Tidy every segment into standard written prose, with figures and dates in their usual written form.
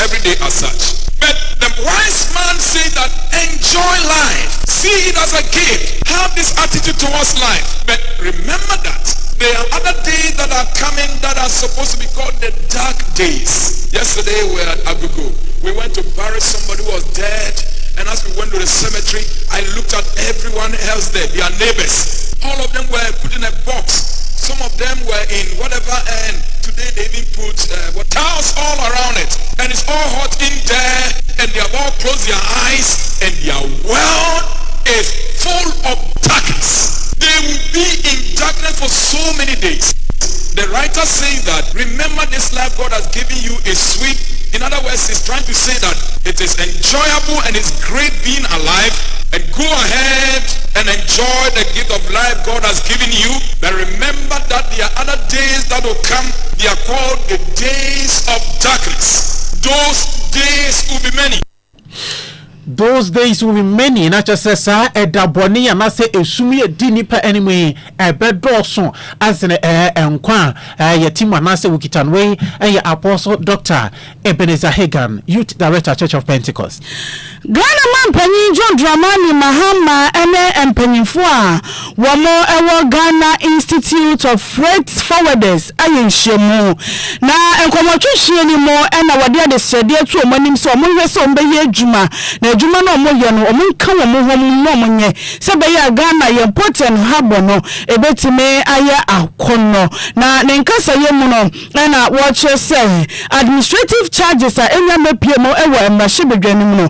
every day as such. But the wise man said that enjoy life. See it as a gift. Have this attitude towards life. But remember that there are other days that are coming that are supposed to be called the dark days. Yesterday we were at Agugu. We went to bury somebody who was dead. And as we went to the cemetery, I looked at everyone else there, their neighbors. All of them were put in a box. Some of them were in whatever, and today they even put towels all around it. And it's all hot in there, and they have all closed their eyes, and their world is full of darkness. They will be in darkness for so many days. The writer saying that, remember this life God has given you is sweet. In other words, he's trying to say that it is enjoyable and it's great being alive. And go ahead and enjoy the gift of life God has given you. But remember that there are other days that will come. They are called the days of darkness. Those days will be many. Those days will be many. Na chese sa edaboni ya na se esumi edi nipa anyway ebedoso asene enkwa yetima na se wikitanwe Apostle Dr. Ebenezer Hagan, Youth Director, Church of Pentecost. Ghana man panyin John Dramani Mahama ene empanyinfo a womo ewo Ghana Institute of Freight Forwarders ayenhyemu na enkomotwehye ni mo ena wade ade sede atu omanim so omonhwe so mbeye adwuma na adwuma no omoye no omonka wo mo hom no omonye se beye Ghana ye important hub no ebetime aye akono na nenkasa yemu no ena watch say administrative charges a enya mepie mo ewo emahye bedwanim no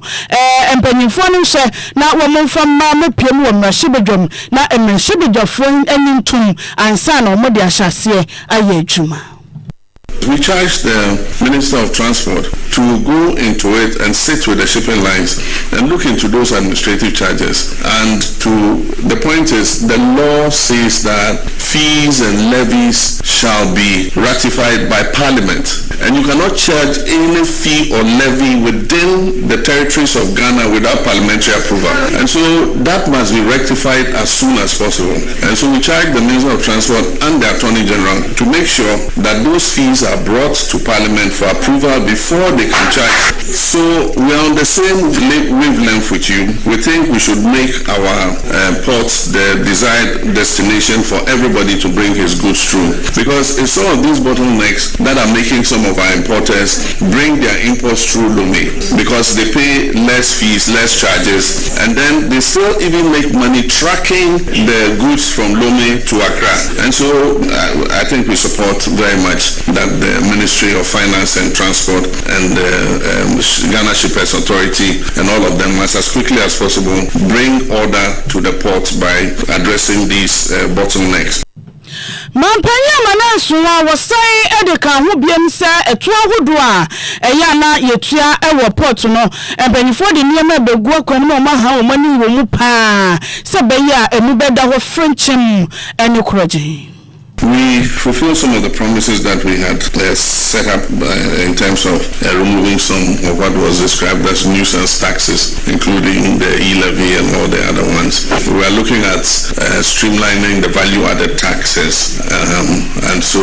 empanyinfo no hye na wo momfa ma mepie mo emahye bedwam na emahye bedwafo anintum ansa na omode ahyase aye adwuma. We charge the Minister of Transport to go into it and sit with the shipping lines and look into those administrative charges. And the point is, the law says that fees and levies shall be ratified by Parliament. And you cannot charge any fee or levy within the territories of Ghana without parliamentary approval. And so that must be rectified as soon as possible. And so we charge the Minister of Transport and the Attorney General to make sure that those fees are brought to Parliament for approval before they can charge. So we are on the same wavelength with you. We think we should make our ports the desired destination for everybody to bring his goods through. Because it's some of these bottlenecks that are making some of our importers bring their imports through Lome, because they pay less fees, less charges, and then they still even make money tracking the goods from Lome to Accra. And so I think we support very much that the Ministry of Finance and Transport and the Ghana Shippers Authority and all of them must as quickly as possible bring order to the port by addressing these bottlenecks. Mampanya manasuwa wasai edeka hubiem se etu ahodo a eya na yetua ewo port no empanyifo de niema begu akwani ma ha o mani wo mu pa se beya emu beda ho frenchim ene kroje. We fulfill some of the promises that we had set up in terms of removing some of what was described as nuisance taxes, including the e-levy and all the other ones. We are looking at streamlining the value-added taxes, and so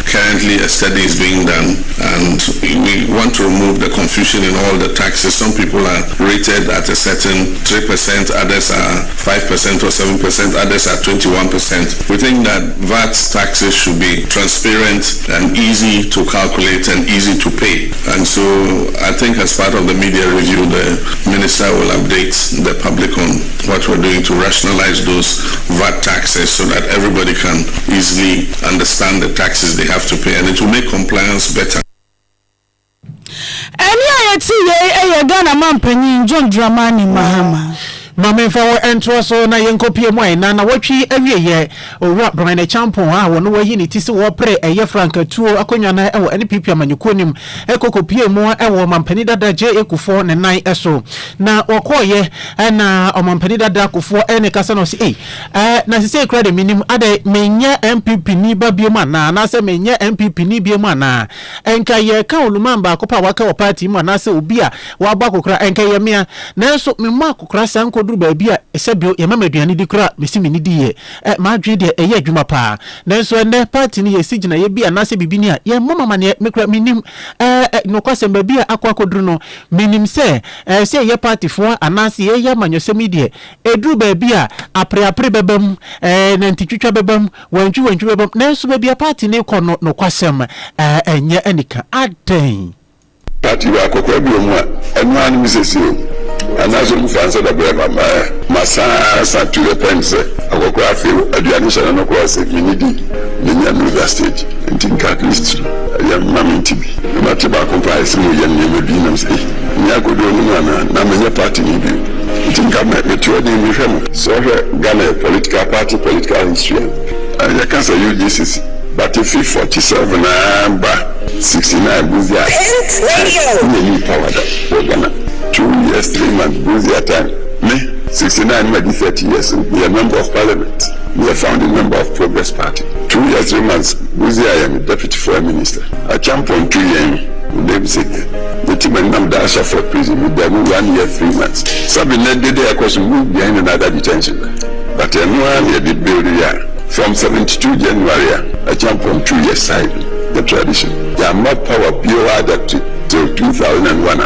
currently a study is being done, and we want to remove the confusion in all the taxes. Some people are rated at a certain 3%, others are 5% or 7%, others are 21%. We think that VAT taxes should be transparent and easy to calculate and easy to pay. And so I think as part of the media review, the minister will update the public on what we're doing to rationalize those VAT taxes so that everybody can easily understand the taxes they have to pay, and it will make compliance better. Ghana Mampenyin John Dramani Mahama. Mame for entro so na yenkopie mo na watwi awieye owura Brian Champon a wono wayi ni tisi wo pre eye franka tuo akonwa na ewo NPP amanyuko nim ekokopie mo ewo mampani dada je ekufo ne nan eso na okoye na omampani dada akufo ene kasa no si na sise kra de minim ade menye MPP ni ba biema na se menye MPP ni biema na enka ye ka olumamba akopa waka o party mo na se obi a wa ba kokra enka ye mia na so memma kokra sanko duru baabi a esebio ye mama aduane di kura mesi me nidi ye ma dwe de eye adwuma pa nanso ene party ni ye sigina ye bia na se bibini a ye mama ne mekura minim no kwasem baabi a akwaduru no minim se se ye party fo anase ye ya manyosem die eduru baabi a apre bebam na ntitwitwa bebam wantwi bebam nanso baabi a party ne kɔ no kwasem enye anika aden party wa kokwa bi omu enu ani misesi anazo mu fansa da brema masa to the pense akokwa afi aduane hyɛ no kɔ ase minidi nya no that stage until at least ya mama tibi ma te ba comprise mu ya ne bi nam say nya godo no na menya party ni bi until ka me to ni mi hwem so Ghana political party political history ya can say UGCC but if 47 number 69 Buzia Pent Radio power that Ghana 2 years 3 months Buzia time me 69 maybe 30 years be a member of parliament be a founding member of Progress Party 2 years 3 months Buzia I am deputy foreign minister a champion 2 years name say the team and them dash for prison with them 1 year 3 months something that they are question move behind another detention but no one did build here from 72 January, I jump from 2 years side, the tradition. They are more power pure adapted till 2001.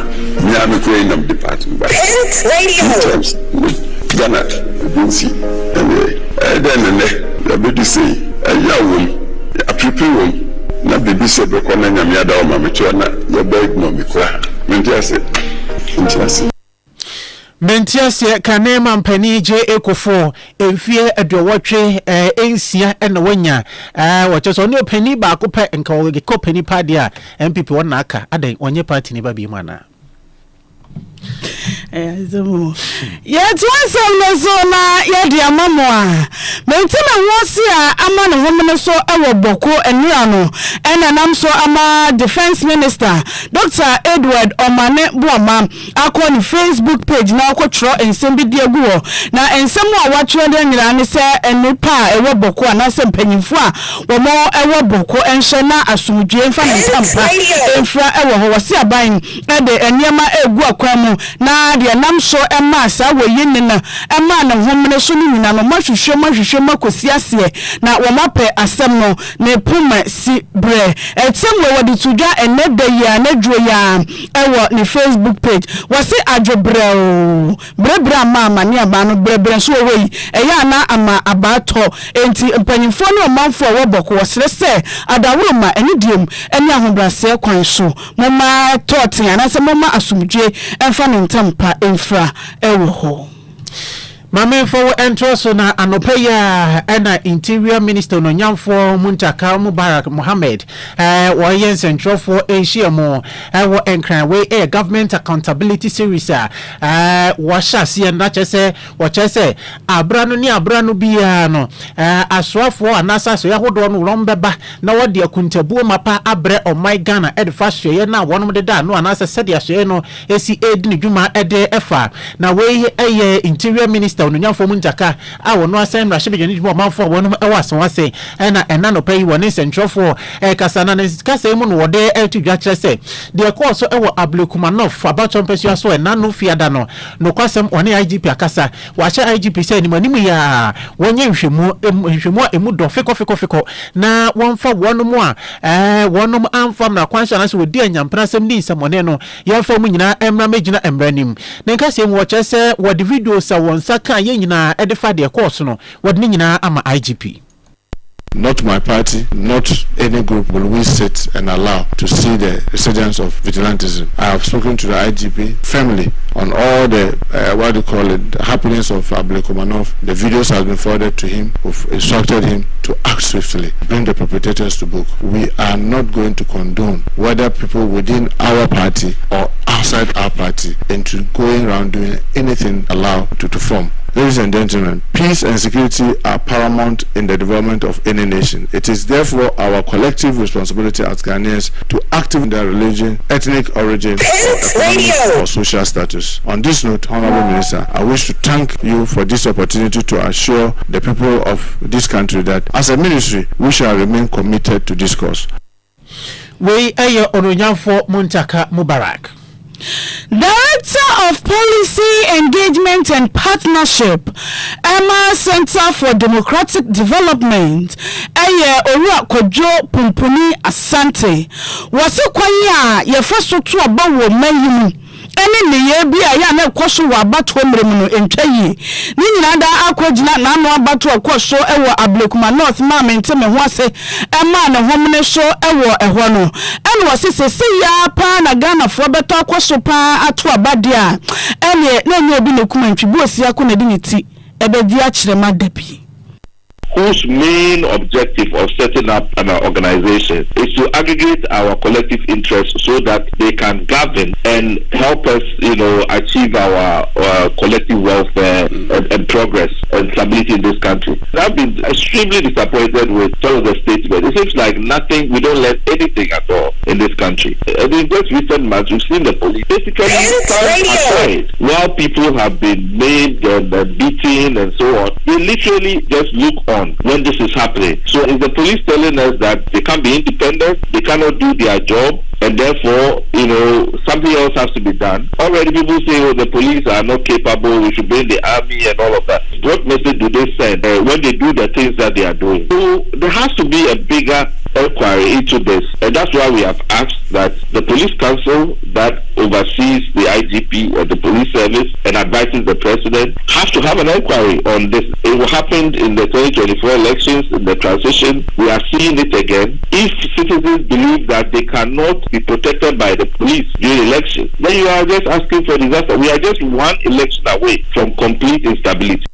Me am a queen of department. Pent Radio. Ghana, you see. Anyway, then the baby say, a young a prepare room. Na baby say, Bokona Yamiada or Mamituana, your bag no me cry. Mentia interesting. Mentiasie kanema mpani je ekofo emfie adwotwe ensia na wanya wacho ne opani ba ko pe nka wo ge ko pani pade a MPP wona aka adan onye party ni ba bi mana Zomo. Ye tuwasem no so na ye de amamo a. Mentima wosi a ama no homene so ewo boko enua no. Ena nam so ama defense minister Dr. Edward Omane Buama akọ ni Facebook page na akọ tro ensem bi de agu ho. Na ensem a watwe de nyira ne se enipa ewo boko anase mpanyimfo a wo mo ewo boko enhye na asumdwe mfa ne tampa. Enfra ewo ho wose aban e de eniema egu akwan mu na de nam so ema sa wo yini na ema na homene so ni nyina no mahwehwe makosi ase na wo mape asem no na puma si bre etem wo de tudwa eneda ya na dwo ya ewo ni Facebook page wose adwobre o brebre ama ne aba no brebre so wo yi eya na ama abato enti mpanyimfo ne omanfo wo boko wosere se adaworo ma eni diem eni ahobrase kwan so moma totin anase moma asumdwe emfa ne ntampa emfra ewo ho Mame for entroso na anopeya ena interior minister no nyamfo Muntaka Mubarak Mohammed wo yen central for Asia mo wo enkran we government accountability series wo hyase na chese wo chese abrano ni abrano bia no aswafo anasa so yahodo no rombeba na wo de akuntabuo mapa abre o my Ghana edfa hweye na wonom de da no anasa sede hweye no esi edi dwuma ede efa na we interior minister Onyamfo Muntaka a wono asem ra hye ni manfo wono ewaso wase na no pay woni centrofo kasa na kasa mu no wode etudwa kire se de course ewo Ablekumanov about mpesua so no fiada no kwasem woni IGP akasa wa hye IGP se ni manimu ya wonye nhwemu emu do feko na wonfa wonom a wonom amfam na kwansha na so wodi anyamprasem ni samone no yemfa mu nyina emra megina emranim na kasa mu wo chese wodi video sa wonsa kan ye nyina edefa de course no wodi nyina ama IGP. Not my party, not any group will we sit and allow to see the resurgence of vigilantism. I have spoken to the IGP family on all the happenings of Ablekumanov. The videos have been forwarded to him. We've instructed him to act swiftly, bring the perpetrators to book. We are not going to condone whether people within our party or outside our party into going around doing anything allowed to form. Ladies and gentlemen, peace and security are paramount in the development of any nation. It is therefore our collective responsibility as Ghanaians to active in their religion, ethnic origin, or economic or social status. On this note, Honorable Minister, I wish to thank you for this opportunity to assure the people of this country that as a ministry, we shall remain committed to this cause. We Onyamfo Muntaka Mubarak. Director of Policy Engagement and Partnership, Emma Center for Democratic Development, Eye Owura Kojo Pumpuni Asante, wase kwanya ye faso to aba wo mayimu ene ne ye bia ya na kwaso wa abato mremu no entwayi ni nyina da akwagina na no abato akwaso ewo Ablekuma North ma menteme ho ase ema ne homne so ewo eho no ene wase sese ya pa na Ghana fo beto akwaso pa ato abade a ene na nyi obi ne kuma ntwibu osi akona di niti ebedi a kirema dabi. Whose main objective of setting up an organization is to aggregate our collective interests so that they can govern and help us, achieve our collective welfare and progress and stability in this country. I've been extremely disappointed with some of the statements. It seems like we don't learn anything at all in this country. In just recent months, we've seen the police basically stand aside while people have been maimed and beaten and so on. They literally just look on when this is happening. So is the police telling us that they can't be independent, they cannot do their job, and therefore, something else has to be done? Already people say, the police are not capable, we should bring the army and all of that. What message do they send when they do the things that they are doing? So there has to be a bigger inquiry into this, and that's why we have asked that the police council that oversees the IGP or the police service and advises the president has to have an inquiry on this. It happened in the 2024 elections, in the transition. We are seeing it again. If citizens believe that they cannot be protected by the police during elections, then you are just asking for disaster. We are just one election away from complete instability.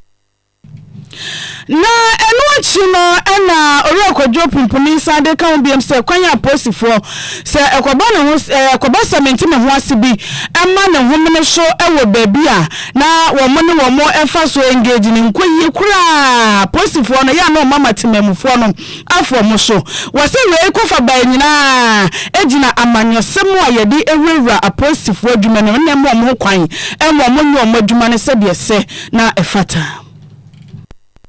Na eno chino ena Owura Kojo Pumpuni sade kan biem se kwanya posifo se ekoba ne ho ekoba samenti me ho asibi ema ne ho me so ewo babia na wo mo ne wo mo efa so engage ni nkoyi kura posifo no ya no mama timemufo no afo mo so wose we kofa ba nyina ejina amanyosem a yedi ewura aposifo adwuma ne ne mo kwan enwo mo nyo mo adwuma ne se de se na efata.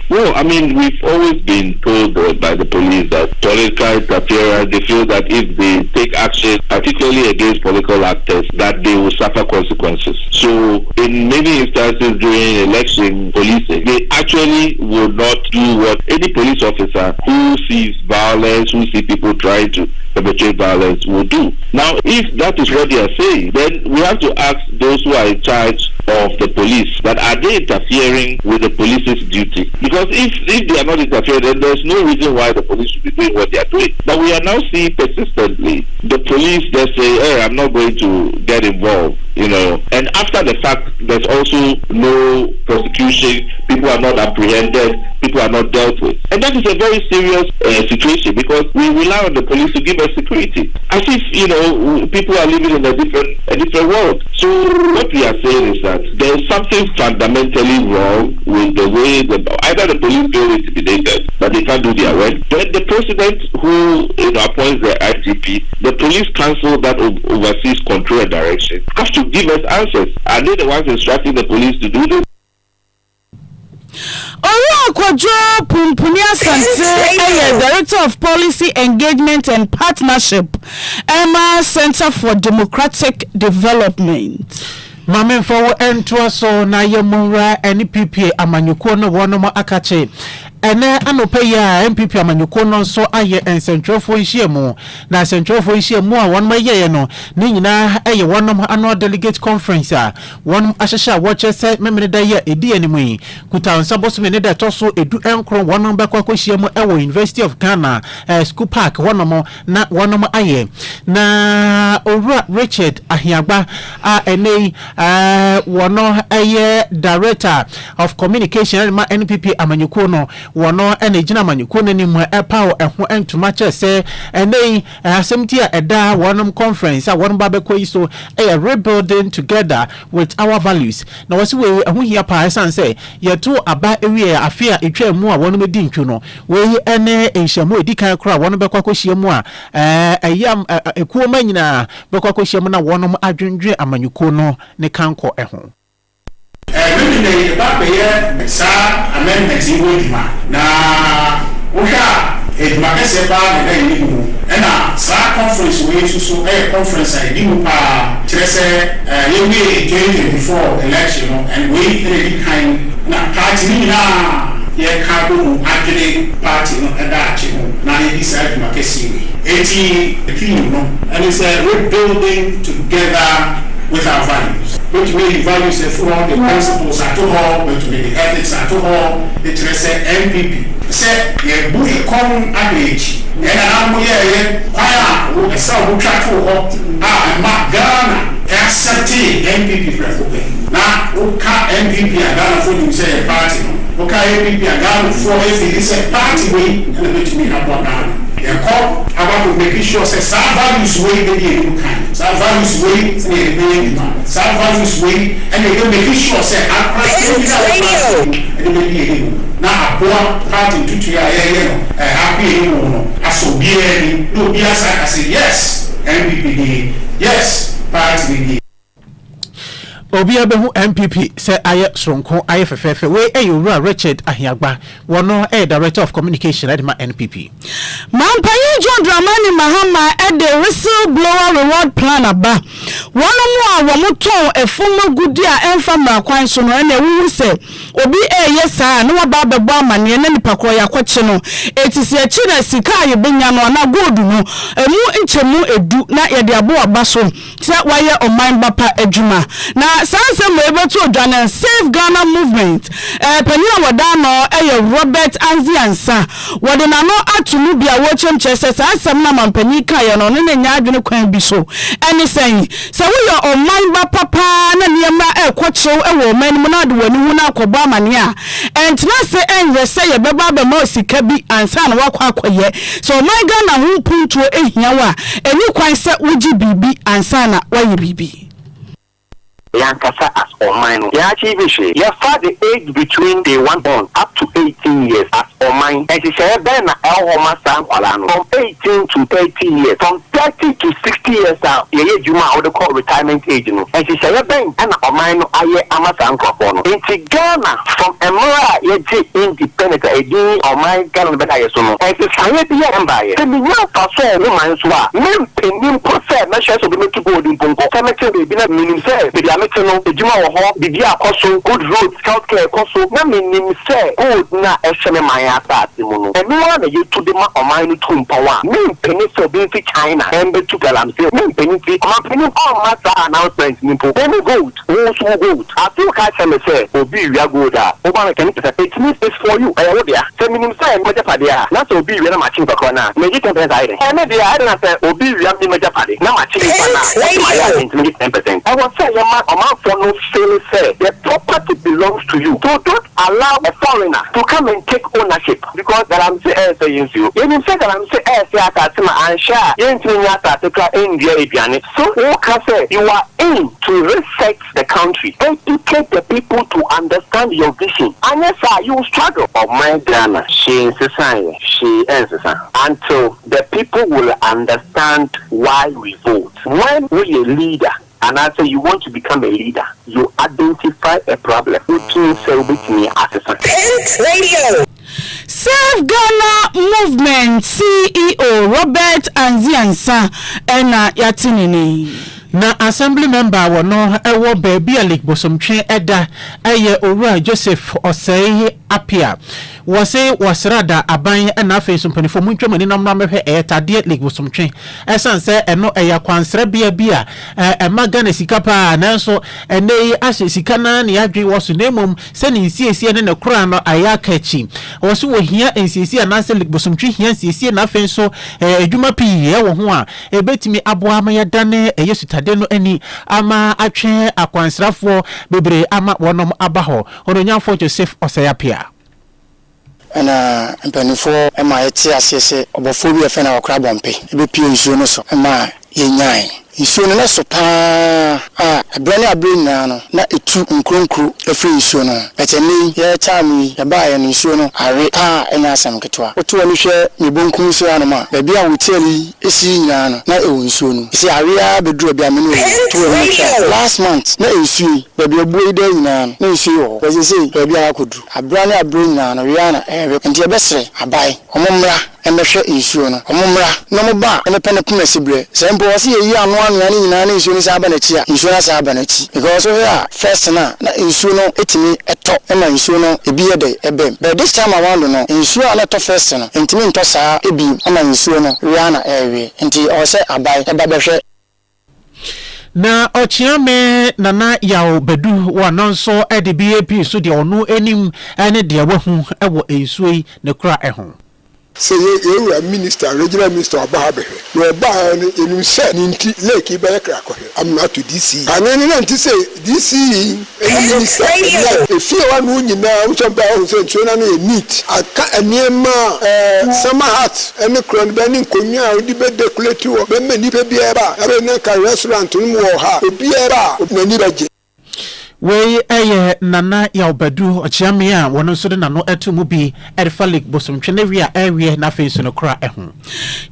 Well, I mean, we've always been told by the police that political interference, they feel that if they take action, particularly against political actors, that they will suffer consequences. So, in many instances during election policing, they actually will not do what any police officer who sees violence, who sees people trying to perpetrate violence will do. Now, if that is what they are saying, then we have to ask those who are in charge of the police that are they interfering with the police's duty? Because if they are not interfering, then there's no reason why the police should be doing what they are doing. But we are now seeing persistently the police just say, hey, I'm not going to get involved, and after the fact, there's also no prosecution, people are not apprehended, people are not dealt with. And that is a very serious situation because we rely on the police to give us security. As if, people are living in a different world. So what we are saying is that there is something fundamentally wrong with the way either the police feel intimidated, that they can't do their work. Then the president who appoints the IGP, the police council that oversees control and direction, have to give us answers. Are they the ones instructing the police to do this? Owura Kojo Pumpuni Asante, Director of Policy Engagement and Partnership, Emma Center for Democratic Development. Mamen for entwa so na yemura NPP amanyuko no wono akache ene anope ya MPP amanyuko no so aye ensentrofo nhyiemu na ensentrofo nhyiemu a won maye no ne nyina eye wonom annual delegate conference a won ahyehya watche se memene da ye edi animu yi kuta nsabo me ne da toso edu enkro wonom bekwa kwahyiemu ewo University of Ghana school park wonom na wonom aye na Owura Richard Ahiagba a ene wono aye Director of Communication ma NPP amanyuko no wono ene gina amanyuko no nim epa eho entuma che se ene assemti a eda wonom conference a wonom ba bekọ iso rebuilding together with our values na wasi we eho hia pa esan se yeto aba ewie afia etwa mu a wonom di ntwu no we ene enhyamu edikan kra wonom bekọ akọhyiemu a eyam ekuo manyina bekọ akọhyiemu na wonom adwendwe amanyuko no ne kanko eho Mimi ba be ye sa amendment wo dima na wo hwa edwumakɛseɛ paa na ɛyɛ mu ɛna saa conference wei nso so ɛyɛ conference a ɛdi mu paa kyerɛ sɛ yɛwie 2024 election no and wei ɛdi kan na party no nyinaa yɛka bɔ mu adwene party no ɛda akye ho na yɛdi saa edwumakɛseɛ wei eti the theme no ɛne sɛ rebuilding together with our values. Which way values for all the principles at all, which way the ethics at all, the Tresse MPP. Say, ye book come age, and I'm here, choir, a sound who try to and Mark Ghana, accepting MPP president. Now, who can't MPP a Ghana for you say a party? Who can't MPP a Ghana for if it is a party way, and the way to me about Ghana. About making sure that some values way they do kind, some values way they some values way, and they making sure that our now a party to happy as so be no be as I say yes, MPP yes, party. Obi abehu MPP say aye sonko aye fefefe we eyura Richard Ahiagba wono director of communication at NPP Mampayi John Dramani Mahama at the whistleblower reward plan aba wono mu a womoton efuma gudia emfa mrakwan so no na ewu se obi yesa na waba bebo amane na nipakro yakwache no etisi achi na sika ye benya no na gold no emu nchemu edu na ye de abo aba so se waye oman bapa adwuma na sanse mo ebetu odwane Save Ghana movement panina wadano Robert Anziansa wadana no atunu bia wo chemchese sansem na mampani kan ye no ne nya adwene kwan bi so eni sen se wo yo oman ba papa na niema ekwochew ewo man mu na de wani hu na akobo amane a entina se enye se ye beba be ma sika bi ansa na wakwa akoye so oman Ghana hu puntuo ehia wa eni kwan se wogi bibi ansa na waye bibi Yankasa as Oman. They achieve it. You have the age between the one born up to 18 years as Oman. And she said, Ben, from 18 to 30 years, from 30 to 60 years now, you are the call retirement age. And she said, Ben, and Oman, I am a Sankopono. In Ghana, from Emora, you independent, Oman, Ghana, but I assume. And she said, be a buyer. The million for so, no man's war. Men, penny, professor, measures of the Mexico, the Bunko, cemetery, be not meaning, say, no ejuma wo ho bibia akoso good road healthcare akoso na menim say good na ehweme man atati mu no enu wa na yetu de ma oman no tum power me mpeni so be fi China embe to galam say me mpeni fi ma mpeni all matter announcement ni po any good wo so good afi ka cheme say obi wi agoda o ba na kan it means it's for you I would ya say menim say me japade a na so obi wi na ma chin bakọ na me ji 10% aire e me dey I na say obi wi am me japade na ma chin pa na I am 10%. I was say for no say the property belongs to you. So don't allow a foreigner to come and take ownership because that I'm saying you. Even say that I'm saying and share India. So you can say you are in to reset the country, educate the people to understand your vision. And yes, sir, you struggle. Oh my Ghana, she is until the people will understand why we vote. When we a leader. And after you want to become a leader, you identify a problem. Pent Radio. Save Ghana movement CEO Robert Anziansa ena yatinini. Na assembly member wono ewo baby Alec Bosomtwe eda eye Owura Joseph Osei Apia wose wasrada aban na afa sumpanifo muntwamani namna mehwe etade Alec Bosomtwe esanse eno eya kwansra bia Ghana sika pa nanso ene ahye sika na ne adwe woso nemom se ne nsiesie ne kura no ayakachi woso wo hia nsiesie na se Alec Bosomtwe hia nsiesie na afa so adwuma pii wo ho a ebetimi aboa ma yadane eyesutade no ani ama atwe akwansrafo bebre ama wonom abaho ononyamfo Joseph Osayapia ana mpanifo ema yeti asese obofo bi efe na wakra bompe ebe pie nsuo no so ema yenyan nsuo no na so pa abrane abrina no na etu nkronkro efe nsuo no eteni ye chami ya ba ye nsuo no are ena asam ketwa otu ani hwe mebonku nsuo anoma ba bia woteli esi nyina no na ewo nsuo no esi area bedru bia me no to last month na nsuo ba bia buo ide nyina no na nsuo ho ba sese ba bia akodu abrane abrina no ria na enti ebesere abai omomra emehwe insuo no omumra no mo ba emepene pomasibre se mpo wose ye yi anu anu ani nyina na insuo ni sa aba na chi a insuo na sa aba na chi because so here first na insuo no etimi eto na insuo no ebi yede ebem but this time around no insuo na to first no entimi nto saa ebi ama insuo no ria na ewe nti o se abai eba behwe na ochiame nana yawo bedu wa nonso e de BAP so de onu enim ene de wahu ewo ensuoi ne kura eho say you minister regional minister ababe no ba enu se ninti lake be kra ko am not to DC and then say DC minister if you want no nyina wo chamba ho say chona na neat aka eniema sama hat ene kron be ni konwa odi be decorate wo be mani pe biara abe na ka restaurant no wo ha biara mani baje we nana ya obadu ochiame a wono so de nano atumu bi erfalik bosomtwe wi a ewie na face no kra eho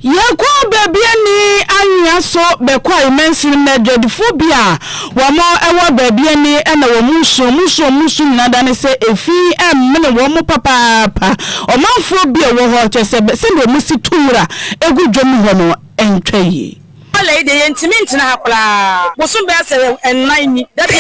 yakwa babia ni anya so be kwa imensi medjodifo bia wo mo ewo babia ni ena wo muso na dane se efi mene wo mo papa o manfo bia wo ho chese se do musi tura egu dwom ho no entwaye Lady Yentimin Hakla, Musum Bassel and Nine, that the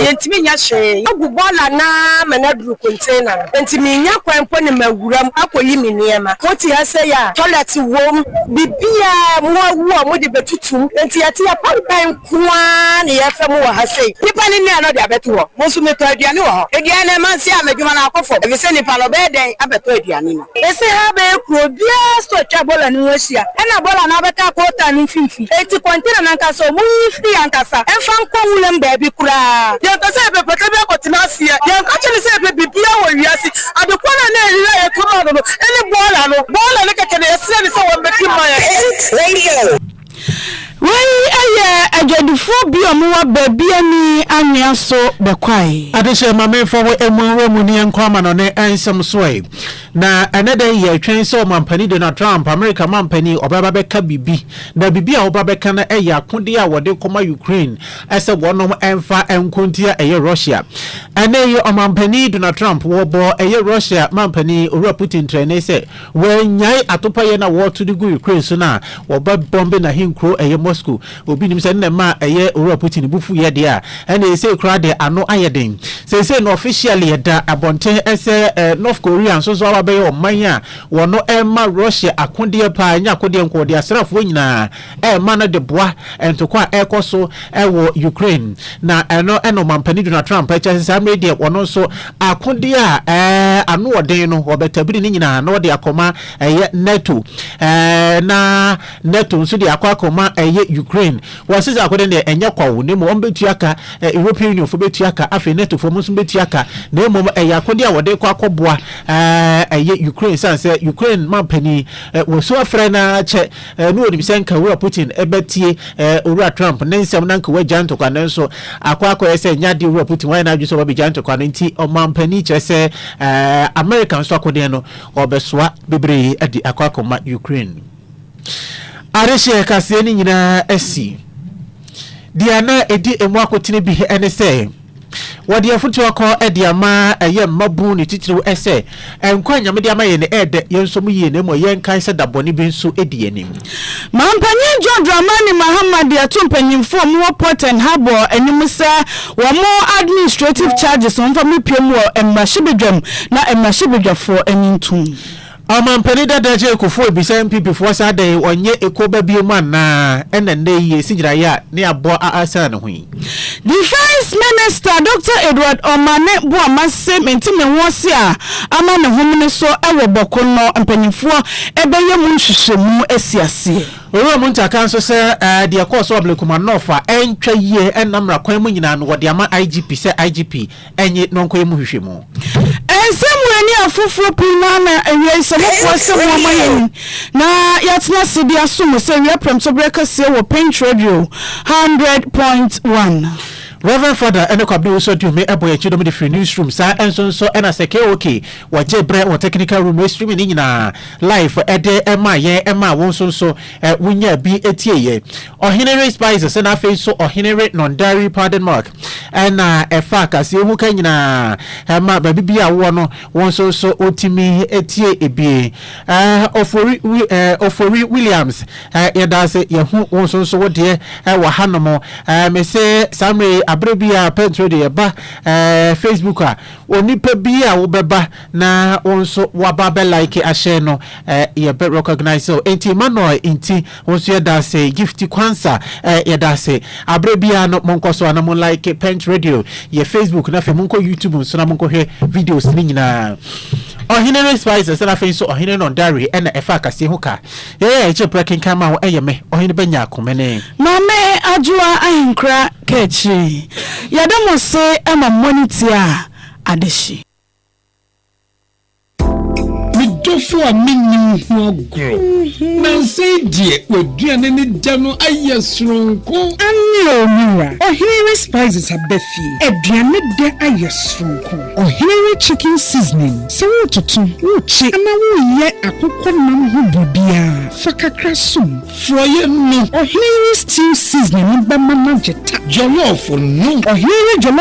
Yentimin Yashe, Agubola na Manadru container, and Timina Quamponima Gram, Aquayimiama, what he has say, toilet warm, Bibia, more warm with the betutum, and Tiatia Pampine Kwan, Yafamu has say, Nipanina, not the Abetua, Mosumetiano, again a man say I'm a human alcohol, if you send a palobede, Abetianino. They say, Habe, could be a trouble and Russia, and a ball and Abata quota. Eti container nanka so mu free ankasa enfa nko wulem baby kura ye ka se be pete be kotinasi ye ka chele se be bibia wo wiasi adekwana na elira ye kuma no eni bola no kekele ese ni se wo beti ma radio Wei ajadufo bi omuwa babia ni anya so bekwai adeshe mamefo wo emunwo ni enkwama no ne ensem soe na another year twen so mampani Donald Trump America mampani obaba beka bibi na bibi a obaba beka na eya akode a wode koma Ukraine ese wonom enfa enkontia eye Russia anaye omampani Donald Trump wo bo eye Russia mampani owura Putin trene se wanyai atopa ye na wo to the Ukraine so na wo ba bombe na hinkro eye Moscow obi nim se na eye owura Putin bufu ye de a ene se kra de ano ayeden se no officially da abonten ese North Korea so be o manya wono ema Russia akonde pa anya akode nkode asrafo nyina ema no de boa entokwa ekoso ewo Ukraine na eno mampani Donald Trump echa media wono so akonde a anu oden no obetabiri ni nyina na ode akoma NATO na NATO nso de akoma Ukraine wasiza akode ne enya kwawo ne mo ombetu aka European Union fo betu aka afi NATO fo mo so betu aka na mo akode a wode kwa akoboa Ukraine say Ukraine mampani woso afra na che no odi bisenka wura Putin ebetie wura Trump nensem nanka wajanto kwa nenso akwa ese nyade wura Putin why na adwuso babijanto kwa nti o mampani che se American so akode no obesoa bebre adi akwa ma Ukraine areshe kase ni nyina esi diana edi emu akotine bi ene say wadi afutu akọ ediama eye mabu ni titiri ese enkwa nyame de ama ye ne ede yenso mu ye ne mo yen kan se daboni bi nso edi anim mampanye John Dramani Muhammad ya tumpanyimfo mu Port Harbour anim se wo mo administrative charges on fa mepiem wo emashibedwam na emashibedwafo anintum amampani dadaje ekofo ebisa MPP fo sa de onye ekoba biemu na enenne ye sigira ya ne abo asa ne hui Defense Minister Dr. Edward Omane Boamase mentime wose a ama ne homne so ewo bokono mpanyimfo ebeye mu nhwehwemu asiase owo mu ntaka nso se de course oblekuma nofa entwa ye enamra kwan mu nyina no wode ama IGP se IGP enye nonko mu hwehwemu ensemweni afoforo pina na ewie se mo se mo mayen na yatna sidi asom se wie prem so breka se wo Pent Radio 100.1 Reverend Father ene kwabde so do me eboye chidom de free newsroom sa enso so ena seke okay waje bre wo technical room stream ni nyina live ede ema ye ema won so wunya bi etie ye Ohenere Spices na face so Ohenere non-dairy pardon mark ena efa kase hu ka nyina ema ba bibia wo no won so otimi etie ebie Ofori Williams yedase ye hu won so wo de wa hanomo me se Samre Abrebia Pent Radio ba Facebook a onipa bia wo beba na wonso wababe like ahye no ye be recognize so enti Manuel enti wonso yedase gift kwansa yedase Abrebia no monkoso na mon like Pent Radio ye Facebook na fe monko YouTube so na monko hwe videos ni nyina Ohenere Spices na fe so Ohenere non-dairy na efa kase huka eche breaking kama wo eyeme Ohenere benya akomene mame ajua ahinkra kechi yadamo se ama monitor adeshi Midofo a minnim ho gro na say die waduane ne da no ayesronko anyo mira Ohenere Spices abefi aduane da ayesronko Ohenere chicken seasoning se wo tutu wo chi ana wo ye akokɔ nam ho bobia fakakra sum froye no Ohenere stew seasoning ba mama jeta jollof no Ohenere jollof